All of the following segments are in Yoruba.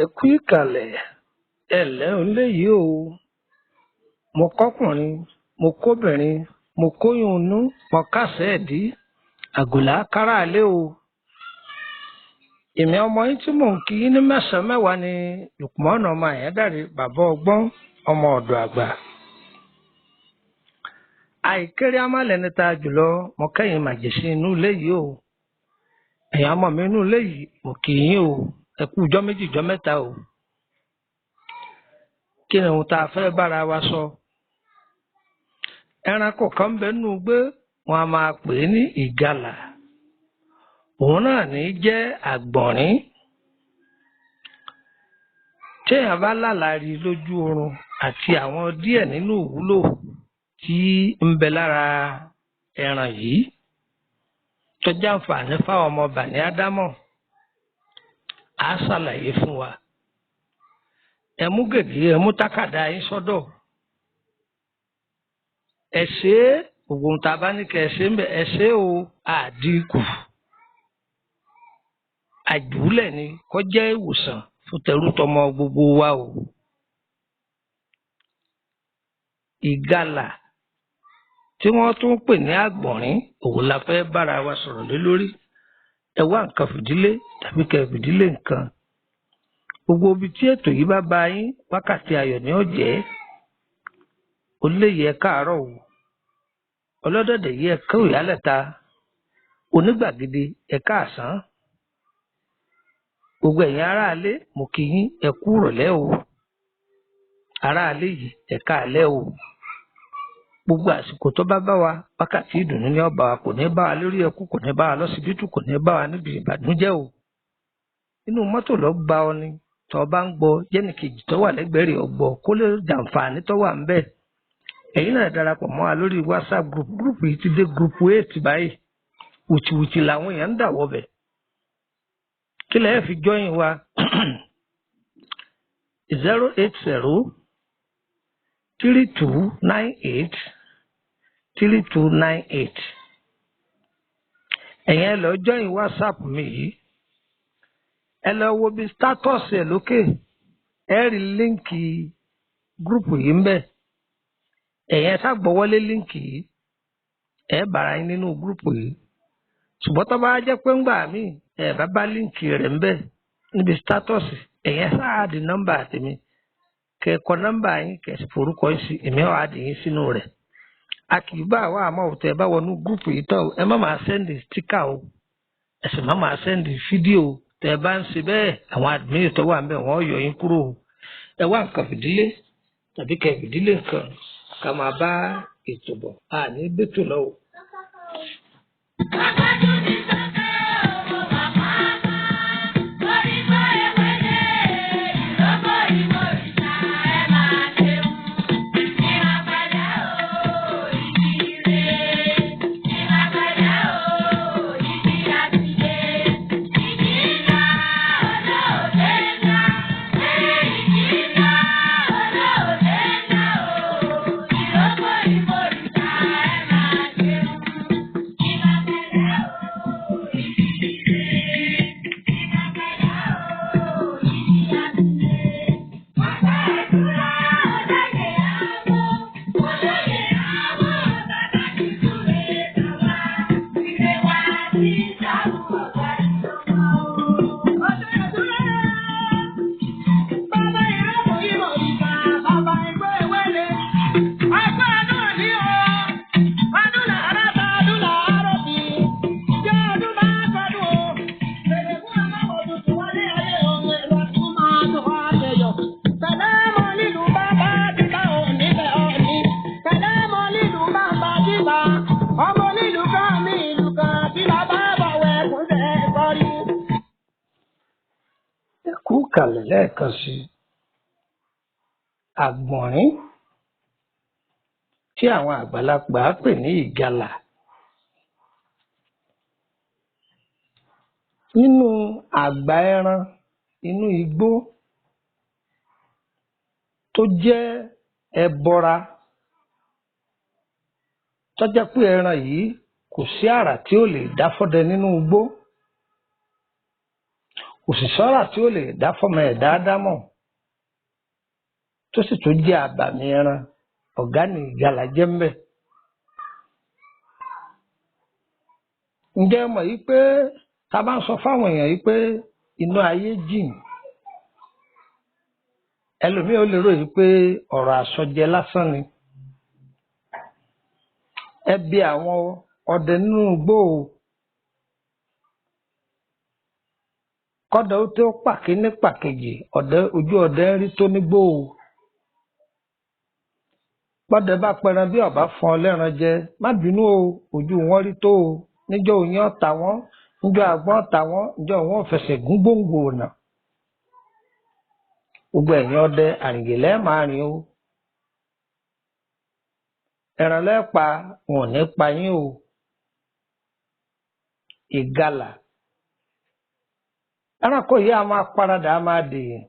Ẹ̀kú ìkàlẹ̀ ẹ̀lẹ́ oléyìí o, mo kọ́kùnrin, mo kóbìnrin, mo kóyún inú, mo kásẹ̀ ẹ̀dí, àgùlá káràlé o. Èmi ọmọ yín tí mò ń kí yín ní mẹ́sàn-án mẹ́wàá ni Lùkùmọ́nù ọmọ Àyẹ́dàrí bàbá ọgbọ́n ọmọ ọ̀dọ̀ àgbà. Àìkéré amálẹ̀ níta jùlọ mo kẹ́yìn màjèṣí inú ilé yìí o. Ẹ̀yin ọmọ mi inú ilé yìí mo kí yín o. Ẹ kú ijọ́ méjì ijọ́ mẹ́ta o. Kí ni ohun tá a fẹ́ bára wa sọ? Ẹranko kan ń bẹ nínú igbó, wọn a máa pè é ní ìgalà. Òun náà ní jẹ́ àgbọ̀nrín. Téèyàn bá lálàá rí lójú oorun àti àwọn díẹ̀ nínú ìwúlò tí ń bẹ lára ẹran yìí tó jẹ́ àǹfààní fáwọn ọmọ Bani Ádámọ̀, á ṣàlàyé fún wa. Ẹ mú gègé, ẹ mú tákàdá yín sọ́dọ̀. Ẹ ṣe é, ògùn tá a bá ní kẹ́ ẹ ṣe ń bẹ, ẹ ṣe é o, àdínkù. Àjùúlẹ̀ ni kó jẹ́ ìwòsàn fún tẹrútọmọ gbogbo wa o. Ìgalà tí wọ́n tún pè ní àgbọ̀nrín, òun la fẹ́ bára wa sọ̀rọ̀ lé lórí. Ẹ wá nǹkan fìdílé tàbí kẹ́ fìdílé nǹkan. Gbogbo ibi tí ètò yìí bá bá yín, wákàtí ayọ̀ ni ó jẹ́. Oléyìí ẹ káàárọ̀ o, ọlọ́dọ̀dẹ̀ yìí ẹ kú ìyálẹ̀ta, onígbàgede ẹ káàsán. Gbogbo ẹ̀yin aráalé mo kí yín ẹ kú ìrọ̀lẹ́ o. Aráalé yìí ẹ káalẹ́ o. Gbogbo àsìkò tó bá bá wa, wákàtí ìdùnnú ni ó bá wa, kò ní bá wa lórí ẹkún, kò ní bá wa lọ́sibítù, kò ní bá wa níbi ìbànújẹ́ o. Inú mọ́tò lọ bá ọ ni tó bá ń gbọ́, jẹ́nìkejì tó wà lẹ́gbẹ̀ẹ́ rẹ̀ ọgbọ́ kó lè jàǹfààní tó wà ń bẹ̀. Ẹ̀yin náà darapọ̀ mọ́ wa lórí WhatsApp group yìí ti dé group 8 báyìí. Wùtìwùtì làwọn èèyàn ń dà wọbẹ̀. Kí lẹ́yìn fi jọ́yìn wa 08032983298. Ẹ̀yin ẹ lọ jọ́yìn WhatsApp mi yìí. Ẹ lọ wo bí status ẹ̀ lókè, ẹ rí líǹkì gúrùpù yìí ń bẹ. Ẹ̀yin ẹ ṣàgbọ́wọ́lé líǹkì yìí, ẹ bára yín nínú gúrùpù yìí. Ṣùgbọ́n tó bá jẹ́ pé ńgbà míì ẹ bá bá líǹkì rẹ̀ ń bẹ níbi status, ẹ̀yin ẹ sáàdì nọ́mbà tèmi. Kẹ́ kọ nọ́mbà yín, kẹ́ sì forúkọ yín sí, èmi ọ̀ àdì yín sínú rẹ̀. A kì í bá àwa àmọ́ òtẹ́ bá wọnú gúrùpù yìí tán, ẹ má máa sẹ́ndì stíkà o, ẹ sì má máa sẹ́ndì fídíò. Tẹ́ bá ń ṣe bẹ́ẹ̀, àwọn admin tó wà ń bẹ̀ wọ́n yọ yín kúrò. Ẹ wá nǹkan fìdílé tàbí kẹ́ fìdílé nǹkan ká máa bá ètò bọ̀. A ní gbẹ́tò lọ o. Ẹ kú kàlẹ̀ lẹ́ẹ̀kan sí àgbọ̀nrín tí àwọn àgbàlagbà pè ní ìgalà. Nínú àgbà ẹran inú igbó tó jẹ́ ẹbọra tó jẹ́ pé ẹran yìí kò sí àrà tí ó lè dá fọ́dẹ nínú igbó, kò sì sọ́rà tí ó lè dá fọ́mọ ẹ̀dá ádámọ̀, tó sì tún jẹ́ àbàmì ẹran. Ọ̀gá ni ìgalà jẹ́ ń bẹ̀. Ǹjẹ́ ẹ mọ̀ yìí pé tá a bá ń sọ fáwọn èèyàn yìí pé inú ayé jìn, ẹlòmíì ó lè ròyìn pé ọ̀rọ̀ àsọjẹ lásán ni. Ẹ bi àwọn ọdẹ nínú igbó o, kọ́dẹ ó tó pàkíní pàkejì ojú ọdẹ ń rí tó nígbó o. Bọ́dẹ bá pẹran bí ọ̀bá fún ọ lẹ́ran jẹ, má bínú o, ojú wọn rí tó o. Níjọ́ oyin ọ̀tá wọn, níjọ́ àgbọ̀n ọ̀tá wọn, níjọ́ wọn ò fẹsẹ̀ gún gbòǹgbò ọ̀nà. Gbogbo ẹ̀yin ọdẹ àrìngèlẹ́ máa rìn o. Ẹran lẹ́pa wọn ò ní pa yín o. Ìgalà ẹranko yìí a máa paradà, a máa dèèyàn,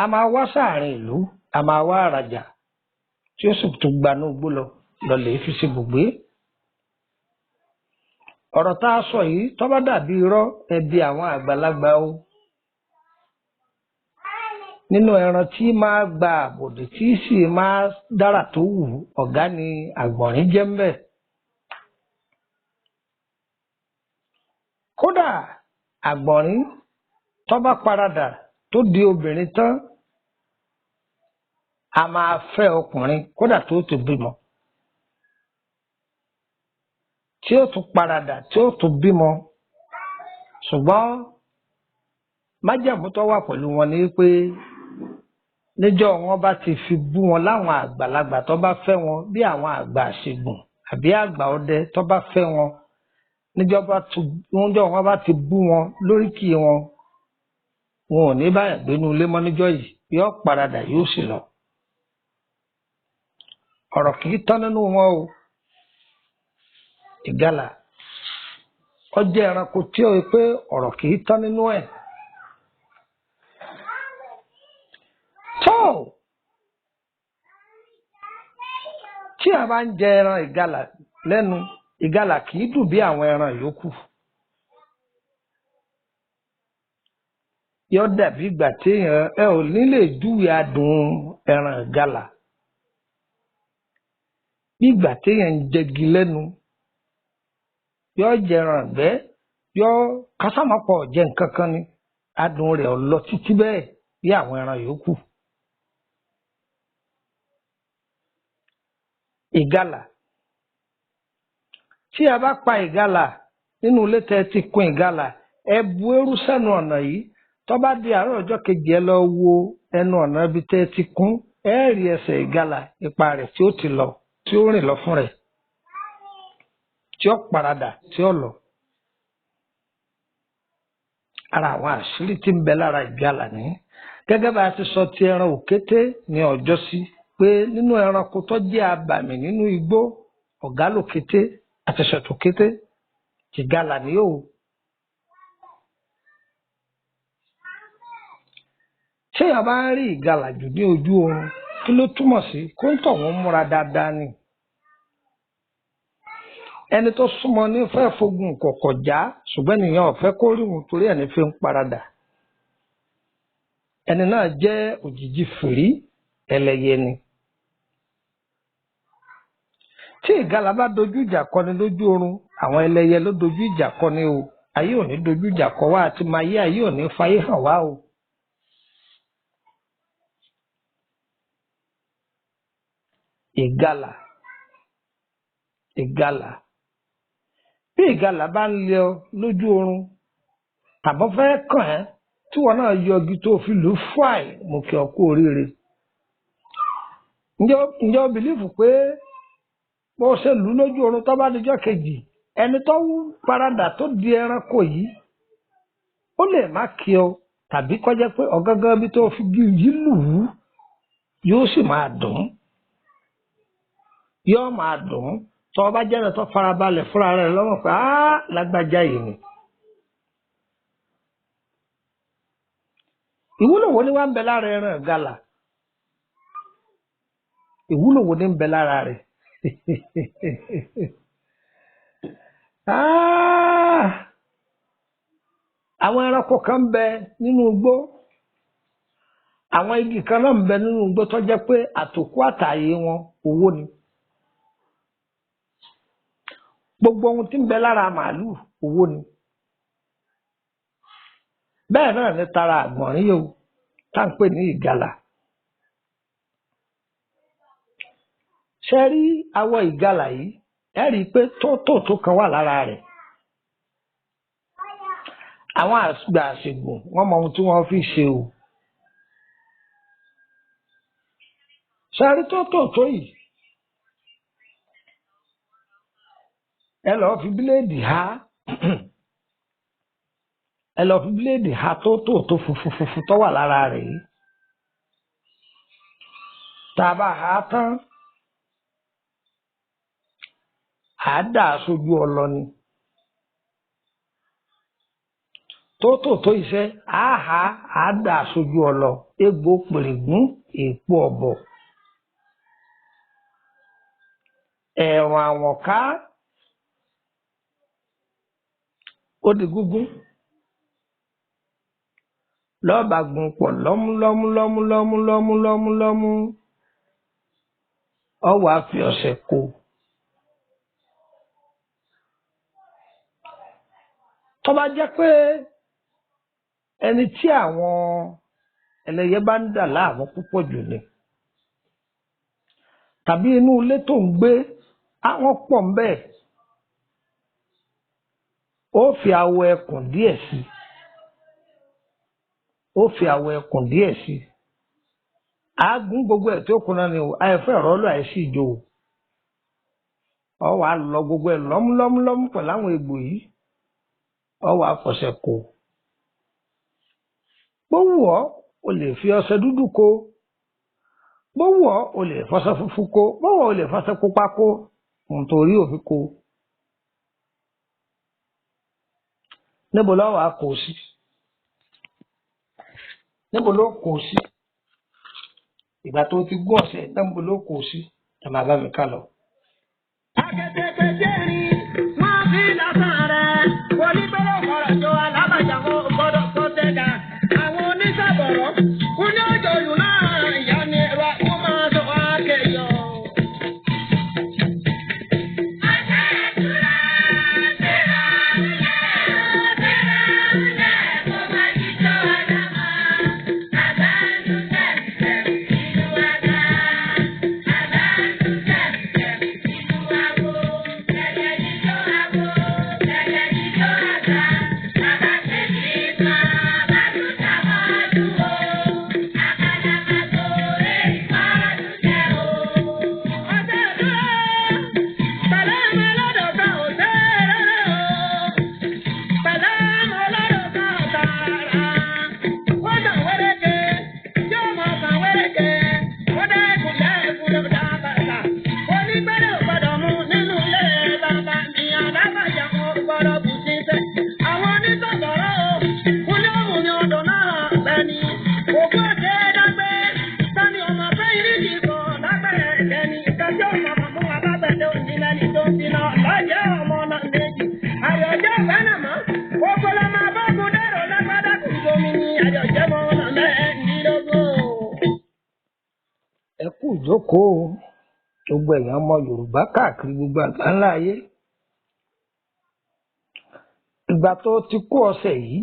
a máa wá sáàrin ìlú, a máa wá àràjà tí ó sì tún gbanú igbó lọ lè fi ṣe bùgbé. Ọ̀rọ̀ tá a sọ yìí tó bá dàbí irọ́, ẹ bi àwọn àgbàlagbà o. Nínú ẹran tí máa gba àbòdè tí sì máa dára tó wù, ọ̀gá ni àgbọ̀nrín jẹ́ ń bẹ̀. Kódà àgbọ̀nrín tó bá paradà tó di obìnrin tán, a máa fẹ́ ọkùnrin kódà tó ti bímọ, tí ó tún paradà tí ó tún bímọ. Ṣùgbọ́n májẹ̀mú tó wà pẹ̀lú wọn ni pé níjọ́ wọn bá ti fi bú wọn láwọn àgbàlagbà tó bá fẹ́ wọn, bí àwọn àgbà àṣègùn àbí àgbà ọdẹ tó bá fẹ́ wọn, níjọ́ wọn bá ti bú wọn lóríkì wọn, wọn ò ní báyà gbénú ilé mọ́ níjọ́ yìí, yóò paradà yóò sì lọ. Ọ̀rọ̀ kì í tán nínú wọn o. Ìgalà ó jẹ́ ẹranko tí ó yẹ pé ọ̀rọ̀ kì í tán nínú ẹ̀. Tó tí a bá ń jẹ ẹran ìgalà lẹ́nu, ìgalà kì í dùn bí àwọn ẹran yòókù. Yóò dàbí ìgbà téèyàn ẹ ò ní lè júwe adùn ẹran ìgalà. Bí ìgbà téèyàn ń jẹgi lẹ́nu, yóò jẹran àgbẹ̀, yóò kásámọ́pọ̀ jẹ nǹkan kan ni, adùn rẹ̀ ò lọ títí bẹ́ẹ̀ bí àwọn ẹran yòókù. Ìgalà, tí a bá pa ìgalà nínú ilé tẹ́ ti kun ìgalà, ẹ bu eérú sẹ́nu ọ̀nà yìí, tó bá di àárọ̀ ọjọ́ kejì ẹ lọ wo ẹnu ọ̀nà ibi tẹ́ ti kún, ẹ rí ẹsẹ̀ ìgalà ipa rẹ̀ tí ó ti lọ, tí ó rìn lọ fún rẹ̀, tí ó paradà tí ó lọ. Ara àwọn àṣírí tí ń bẹ lára ìgalà ní, gẹ́gẹ́ bá a ti sọ ti ẹran òkété ní ọjọ́ sí, pé nínú ẹranko tó jẹ́ abàmì nínú igbó, ọ̀gá lòkété àti ṣètòkété, ìgalà ni ó. Tí èèyàn bá ń rí ìgalà jù ní ojú oorun, kí ló túmọ̀ sí? Kó ń tọ̀ wọ́n múra dáadáa ni. Ẹni tó súnmọ́ ní fẹ́ fogun kọ̀kọ̀ já, ṣùgbọ́n ènìyàn ò fẹ́ kó rí wọn torí ẹni fi ń paradà. Ẹni náà jẹ́ òjìji fìrí, ẹlẹ́yẹ ni. Tí ìgalà bá dojú ìjà kọni lójú oorun, àwọn ẹlẹ́yẹ ló dojú ìjà kọni o. Ayé ò ní dojú ìjà kọ wá, àti máa yé ayé ò ní fayé hàn wá o. Ìgalà, ìgalà. Bí ìgalà bá ń lé ọ lójú oorun, tàbọ̀ fẹ́ kàn ẹ́, tí wọn náà yọgi tó fi lù ú fáì, mo kí ọ kú oríire. Ǹjẹ́ o bìlífù pé bó ṣe lù ú lójú oorun tó bá dijọ́ kejì, ẹni tó paradà tó di ẹranko yìí, ó lè má kí ọ tàbí kó jẹ́ pé ọ̀gángan bí tó fi yí lù ú yóò sì máa dùn yóò máa dùn tó o bá jẹ́rẹ̀ tó farabalẹ̀ fúnra rẹ̀ lọ́wọ́ pé lágbájá yìí ni. ìwúlò wo ni wá ń bẹ lára ẹran ìgalà ìwúlò wo ni ń bẹ lára rẹ̀ àwọn ẹranko kan ń bẹ nínú igbó àwọn igi kan náà ń bẹ nínú igbó tó jẹ́ pé àtòkù àtàyè wọn owó ni gbogbo ohun tí ń bẹ lára màálù owó ni bẹ́ẹ̀ náà ní tara àgbọ̀nrín yòó tá à ń pè ní ìgalà ṣe rí awọ ìgalà yìí ẹ rí i pé tó kan wà lára rẹ̀ àwọn àgbà àṣègùn wọ́n mọ ohun tí wọ́n fi ṣe o ṣe rí tó yìí ẹ lọ́ọ́ fi bíléèdì há tó funfun tó wà lára rẹ̀ yìí tá a bá há tán à á dà sójú ọlọ ni tó iṣẹ́ à dà sójú ọlọ egbò pèrègún èèpo ọ̀bọ ẹ̀rùn àwọ̀ká ó di gúngún lọ́ọ̀bà gun pọ̀ lọ́mú ọwọ́ àfi ọ̀sẹ̀ kó tó bá jẹ́ pé ẹni tí àwọn ẹlẹ́yẹ bá ń dà láàmú púpọ̀ jù ni tàbí inú ilé tó ń gbé àwọn pọ̀ ń bẹ́ẹ̀ ó fi awọ ẹkùn díẹ̀ sí àágùn gbogbo ẹ̀ tí ó kùnà ni àìfẹ́ ọ̀rọ̀ lọ àìsí ìjò ọ wàá lọ gbogbo ẹ̀ lọ́mú pẹ̀lú àwọn egbò yìí ọ wàá fọṣẹ kó bó wù ọ́ o lè fi ọṣẹ dúdú kó bó wù ọ́ o lè fọṣẹ funfun kó bó wù ọ́ o lè fọṣẹ pupa kó nítorí òfin kó níbo ló wàá kó sí níbo ló kó sí ìgbà tó ti gún ọ̀sẹ̀ níbo ló kó sí ẹ máa bá mi ká lọ. akẹ́tẹ̀kẹ́jẹ́ ni wọ́n fi lásán rẹ̀ onígbọ́dọ̀ kọ̀rọ̀ tó alábàjá wọn gbọ́dọ̀ tó tẹ̀gà àwọn oníṣàbọ̀rọ̀ kúndé òjòlù náà ìyá ni ẹ̀rọ wọ́n máa sọ akẹ́yọ̀. ẹ kú ìjókòó gbogbo èèyàn ọmọ Yorùbá káàkiri gbogbo àgbáńlá ayé ìgbà tó ti kó ọṣẹ yìí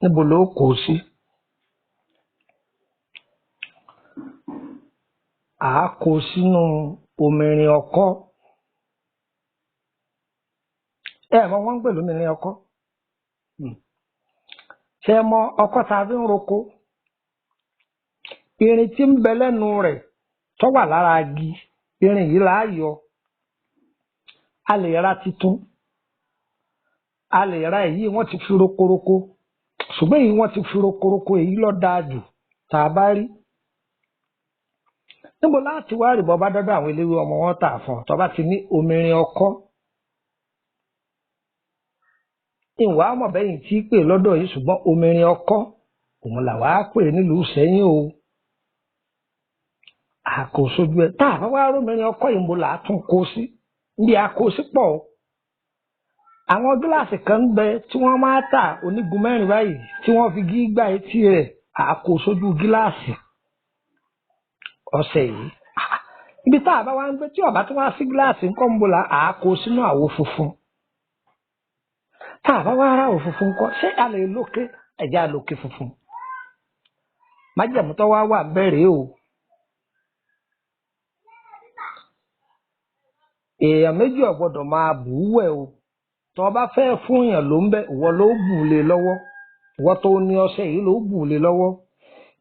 níbo ló kó sí à á kó sínú omirin ọkọ́ ẹ mọ wọn ń pè lómirin ọkọ́ ṣe mọ ọkọ́ tá a fi ń roko irin tí ń bẹ lẹ́nu rẹ̀ tó wà lára igi irin yìí là á yọ a lè ra titun a lè ra èyí wọ́n ti fi rokoroko ṣùgbọ́n èyí wọ́n ti fi rokoroko èyí ló dáa jù tá a bá rí. níbo láti wá rí bọ́ bá dọ́dọ̀ àwọn eléwé ọmọ wọn tà fún ọ tó bá ti ní omirin ọkọ́. ìwà ọmọbẹ̀yìn tí pè lọ́dọ̀ yìí ṣùgbọ́n omirin ọkọ́ òun làwa pè nílùú Ìṣẹ́yìn o. àkósojú ẹ tá a bá wá rómirin ọkọ́ yìí mo là á tún kó sí bí a kó sí pọ̀ o. àwọn gíláàsì kan ń bẹ tí wọ́n máa tà onígun mẹ́rin báyìí tí wọ́n fi gígbà etí rẹ̀ àkósojú gíláàsì ọṣẹ yìí. ibi tá a bá wá ń gbé tí ọba tó wá sí gíláàsì ńkọ́ ń bò là àkó sínú àwo funfun. tá a bá wá ara àwo funfun ńkọ́ ṣé a lè lókè ẹ̀já lókè funfun. májẹ̀mú tó wá wà bẹ̀rẹ̀ o. èèyàn méjì ò gbọ́dọ̀ máa bù ú wẹ̀ o. tó o bá fẹ́ fún èèyàn ló ń bẹ ìwọ ló bù ú lé lọ́wọ́ ìwọ tó ní ọṣẹ yìí ló bù ú lé lọ́wọ́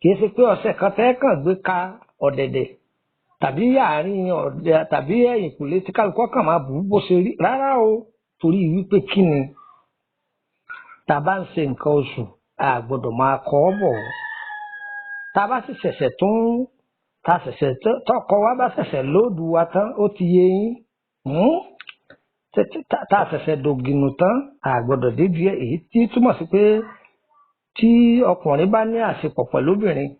kì í ṣe pé ọṣẹ kan tẹ́ kàn gbé ka ọ̀dẹ̀dẹ̀ tàbí àárín ọ̀dẹ̀ tàbí ẹ̀yìn kùlé tí kálukọ́ kàn máa bù ú bó ṣe rí rárá o torí wípé kí ni tá a bá ń ṣe nǹkan oṣù a gbọ́dọ̀ máa kọ́ ọ bọ̀ tá a bá sì ṣẹ̀ṣẹ̀ tọkọ wa bá ṣẹ̀ṣẹ̀ lóòdù wa tán ó ti yé yín tá a ṣẹ̀ṣẹ̀ dògìnù tán a gbọ́dọ̀ débi èyí tí túmọ̀ sí pé tí ọkùnrin bá ní àṣepọ̀ pẹ̀lú obìnrin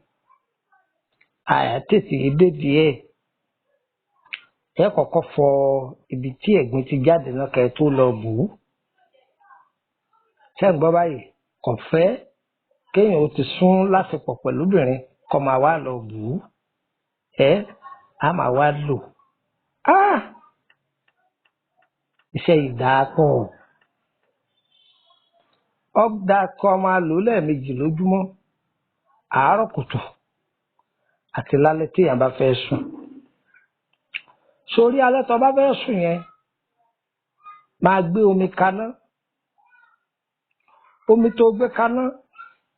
àyàtètè débi ẹ kọ́kọ́ fọ ibi tí ẹ̀gbin ti jáde náà kẹ́ tó lọ bù ú. ṣé ń gbọ́ báyìí kò fẹ́ kéèyàn ó ti sún láṣepọ̀ pẹ̀lú obìnrin kó máa wá lọ bù ú á máa wá lò. iṣẹ́ ìdáàpọ̀ ọ̀dà kan máa lò lẹ́ẹ̀mejì lójúmọ́ àárọ̀ kùtù àti lálẹ́ tí èèyàn bá fẹ́ sùn. sórí alẹ́ tó bá fẹ́ sùn yẹn máa gbé omi kaná. omi tó gbé kaná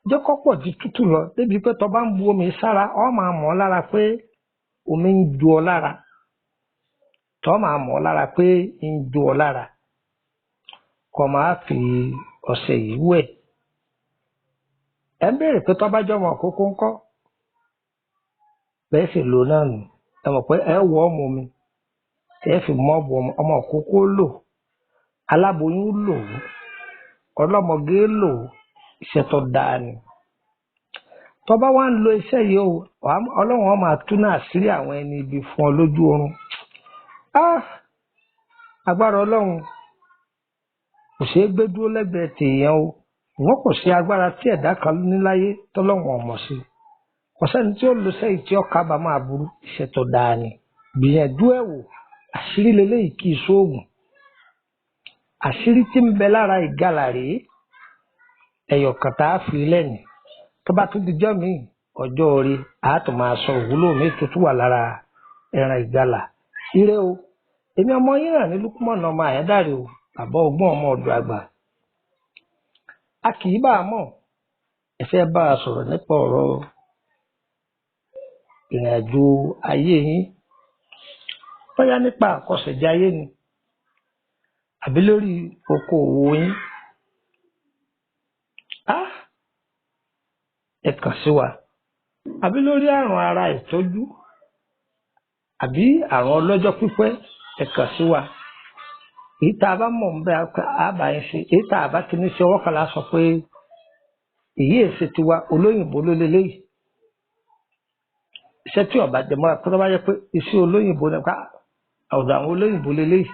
jẹ́ kó pọ̀ di tútù lọ débi pé tó bá ń bu omi sára ọ máa mọ̀ ọ́ lára pé omi ń ju ọ lára. tó máa mọ̀ ọ́ lára pé ń ju ọ lára. kó máa fi ọṣẹ yìí wẹ̀. ẹ ń béèrè pé tó bá jọmọ àkókò ńkọ́ bẹ́ẹ̀ sì lò náà nù. ẹ mọ̀ pé ẹ wọ ọmọ mi ẹ fi mọ́ọ̀bù ọmọ àkókò lò aláboyún lò ọlọ́mọge lò iṣẹ́ tó dáa ni. tó bá wá ń lo iṣẹ́ yìí o ọlọ́run ó máa tú náà àṣírí àwọn ẹni ibi fún ọ lójú oorun. agbára ọlọ́run kò ṣeé gbé dúró lẹ́gbẹ̀ẹ́ tèèyàn o wọn kò sí agbára tí ẹ̀dá kan ní láyé tọ́lọ́run ọ̀mọ̀ sí kò sẹ́ni tí ó lo sẹ́yìn tí ó kábàámọ̀ aburú iṣẹ́ tó dáa ni. gbìyànjú ẹ̀ wò àṣírí leléyìí kì í ṣoògùn. àṣírí tí ń bẹ lára ìgalà rèé ẹyọkàn tá a fi lẹ́nu tó bá tún dijọ́ míì ọjọ́ orí a tún máa sọ ìwúlò mi tó tún wà lára ẹran ìgalà. ire o èmi ọmọ yín rà ní Lukumọ̀nà ọmọ Àyándàrè o bàbá ọgbọ́n ọmọ ọ̀dọ̀ àgbà. a kì í bá a mọ̀ ẹ fẹ́ bá a sọ̀rọ̀ nípa ọ̀rọ̀ ìrìn àjò ayé yín bóyá nípa àkọsẹ̀jáyé ni àbí lórí okòòwò yín. ẹ kàn sí wa àbí lórí àrùn ara ìtọ́jú àbí àrùn ọlọ́jọ́ pípẹ́ ẹ kàn sí wa. èyí tá a bá mọ̀ ń bẹ àbá yín sí èyí tá a bá ti ní sí ọwọ́ kan la sọ pé èyí èsì tiwa olóyìnbó ló lélẹ́yìí. iṣẹ́ tí ọba jẹ mọ́ra tó bá yẹ pé iṣẹ́ olóyìnbó ni ká ọ̀dọ̀ àwọn olóyìnbó lélẹ́yìí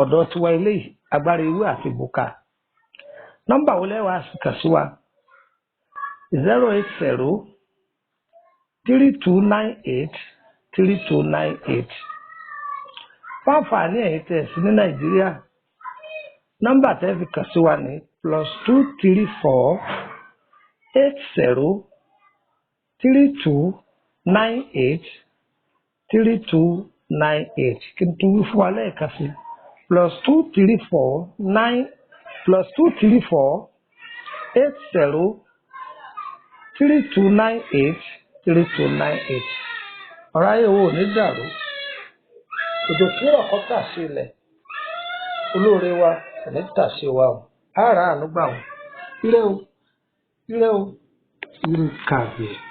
ọ̀dọ̀ tiwa eléyìí agbára ewé àti bùkà. nọ́mbà wo lẹ́wàá kàn sí wa 080 3298 3298. fáǹfààní ẹ̀yin tẹ̀ sí ní Nàìjíríà nọ́mbà tẹ́ fi kàn sí wa ní +234 80 3298 3298. kí n tún wí fún wa lẹ́ẹ̀kan sí +234 80 3298 3298. ọ̀rọ̀ ayé wo ò ní dàrú òjò kúrò kọ́kà sí ilẹ̀ olóore wa ẹ̀ní tàṣe wa o ara àánú gbà o ire o ire o ire kàbíyèsí.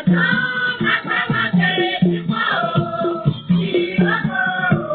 Ìwulo.